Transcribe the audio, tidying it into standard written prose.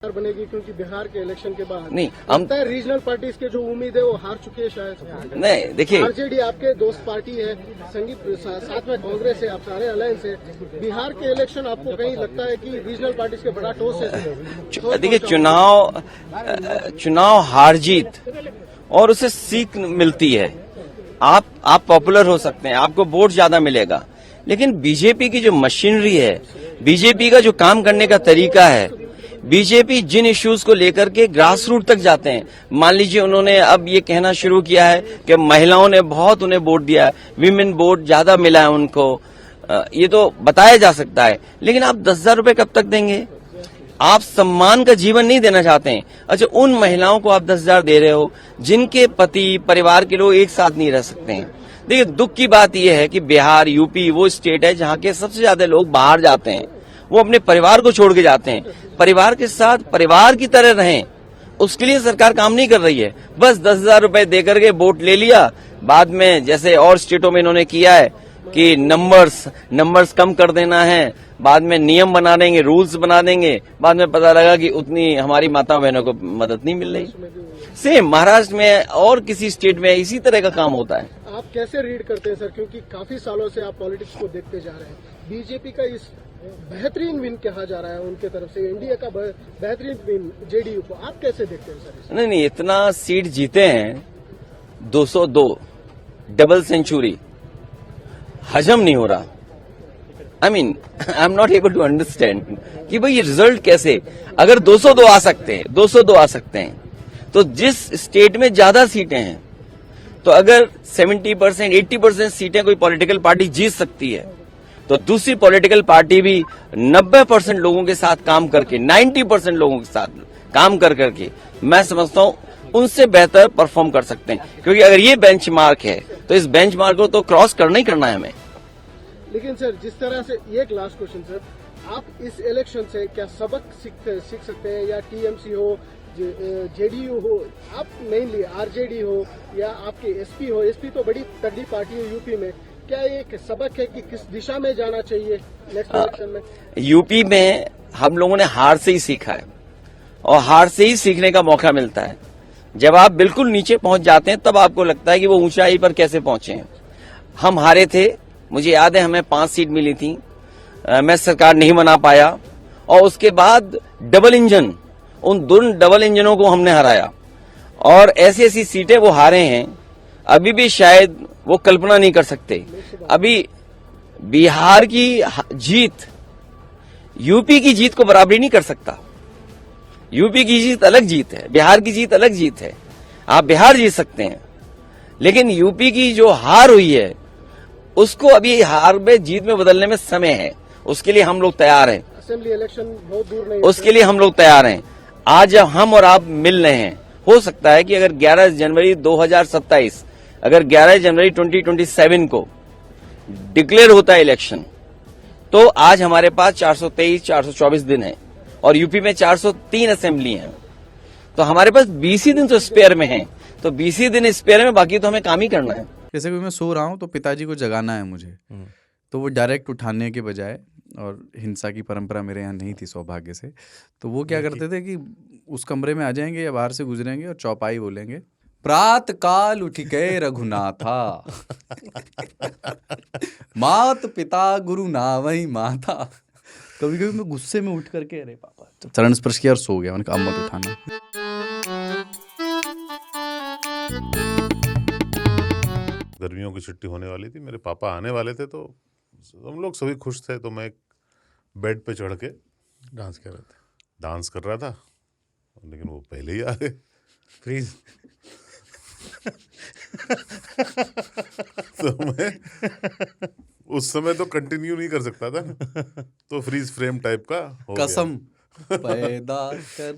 बनेगी क्योंकि बिहार के इलेक्शन के बाद नहीं हम रीजनल पार्टीज के जो उम्मीद है वो हार चुके हैं शायद। नहीं देखिए आरजेडी आपके दोस्त पार्टी है, संगीत साथ में कांग्रेस है, आप सारे अलायंस है। बिहार के इलेक्शन आपको कहीं लगता है कि रीजनल पार्टीज के बड़ा ठोस है? देखिए चुनाव हार जीत और उसे सीख मिलती है। आप पॉपुलर हो सकते हैं, आपको वोट ज्यादा मिलेगा, लेकिन बीजेपी की जो मशीनरी है, बीजेपी का जो काम करने का तरीका है, बीजेपी जिन इश्यूज को लेकर के ग्रास रूट तक जाते हैं। मान लीजिए उन्होंने अब ये कहना शुरू किया है कि महिलाओं ने बहुत उन्हें वोट दिया है, विमेन वोट ज्यादा मिला है उनको, ये तो बताया जा सकता है, लेकिन आप 10,000 रुपए कब तक देंगे? आप सम्मान का जीवन नहीं देना चाहते हैं। अच्छा, उन महिलाओं को आप 10,000 दे रहे हो जिनके पति परिवार के लोग एक साथ नहीं रह सकते हैं। देखिए दुख की बात यह है कि बिहार यूपी वो स्टेट है जहां के सबसे ज्यादा लोग बाहर जाते हैं, वो अपने परिवार को छोड़ के जाते हैं। परिवार के साथ परिवार की तरह रहें, उसके लिए सरकार काम नहीं कर रही है। बस 10,000 रुपए देकर के वोट ले लिया, बाद में जैसे और स्टेटों में इन्होंने किया है कि नंबर्स कम कर देना है, बाद में नियम बना देंगे, रूल्स बना देंगे, बाद में पता लगा कि उतनी हमारी माता बहनों को मदद नहीं मिल रही। सेम महाराष्ट्र में और किसी स्टेट में इसी तरह का काम होता है। आप कैसे रीड करते हैं सर, क्योंकि काफी सालों से आप पॉलिटिक्स को देखते जा रहे हैं, बीजेपी का इस बेहतरीन विन कहा जा रहा है उनके तरफ से, इंडिया का बेहतरीन विन जेडीयू को, आप कैसे देखते हैं सर? नहीं, इतना सीट जीते हैं, 202 डबल सेंचुरी, हजम नहीं हो रहा। I am not able to understand कि भाई ये रिजल्ट कैसे, अगर 202 आ सकते हैं तो जिस स्टेट में ज्यादा सीटें हैं, तो अगर 70% 80% सीटें कोई पॉलिटिकल पार्टी जीत सकती है, तो दूसरी पॉलिटिकल पार्टी भी 90% लोगों के साथ काम करके, 90% लोगों के साथ काम करके मैं समझता हूं उनसे बेहतर परफॉर्म कर सकते हैं। क्योंकि अगर ये बेंचमार्क है तो इस बेंचमार्क को तो क्रॉस करना ही करना है हमें। लेकिन सर जिस तरह से, एक लास्ट क्वेश्चन सर, आप इस इलेक्शन से क्या सबक सीख सकते हैं, या टीएमसी हो, जेडीयू हो, आप मेनली आरजेडी हो, या आपके एसपी तो बड़ी तगड़ी पार्टी है यूपी में, क्या एक सबक है कि किस दिशा में जाना चाहिए नेक्स्ट इलेक्शन में? यूपी में हम लोगों ने हार से ही सीखा है, और हार से ही सीखने का मौका मिलता है। जब आप बिल्कुल नीचे पहुंच जाते हैं तब आपको लगता है कि वो ऊंचाई पर कैसे पहुंचे हैं। हम हारे थे, मुझे याद है हमें 5 सीट मिली थी, मैं सरकार नहीं बना पाया, और उसके बाद डबल इंजन, उन दोनों डबल इंजनों को हमने हराया, और ऐसी ऐसी सीटें वो हारे हैं अभी भी शायद वो कल्पना नहीं कर सकते। अभी बिहार की जीत यूपी की जीत को बराबरी नहीं कर सकता। यूपी की जीत अलग जीत है, बिहार की जीत अलग जीत है। आप बिहार जीत सकते हैं, लेकिन यूपी की जो हार हुई है उसको अभी हार में जीत में बदलने में समय है। उसके लिए हम लोग तैयार हैं। असेंबली इलेक्शन बहुत दूर नहीं, उसके लिए हम लोग तैयार हैं। आज जब हम और आप मिल रहे हैं, हो सकता है कि अगर 11 जनवरी 2027, अगर 11 जनवरी 2027 को डिक्लेयर होता है इलेक्शन, तो आज हमारे पास 424 दिन है, और यूपी में 403 असेंबली हैं, तो हमारे पास 20 ही दिन तो स्पेयर में हैं। तो 20 ही दिन स्पेयर में, बाकी तो हमें काम ही करना है। जैसे कि मैं सो रहा हूँ तो पिताजी को जगाना है मुझे, तो वो डायरेक्ट उठाने के बजाय, और हिंसा की परंपरा मेरे यहाँ नहीं थी सौभाग्य से, तो वो क्या करते थे कि उस कमरे में आ जाएंगे या बाहर से गुजरेंगे और चौपाई बोलेंगे, प्रात काल उठ के रघुनाथा मात पिता गुरु नावई माता। कभी कभी मैं गुस्से में उठ करके, अरे पापा, तो चरण स्पर्श किया और सो गया। मैंने कहा अब मत उठाना। गर्मियों की छुट्टी होने वाली थी, मेरे पापा आने वाले थे, तो हम लोग सभी खुश थे। तो मैं एक बेड पे चढ़ के डांस कर रहा था, लेकिन वो पहले ही आ गए। फ्रीज तो मैं उस समय तो कंटिन्यू नहीं कर सकता था, तो फ्रीज फ्रेम टाइप का हो कसम पैदा कर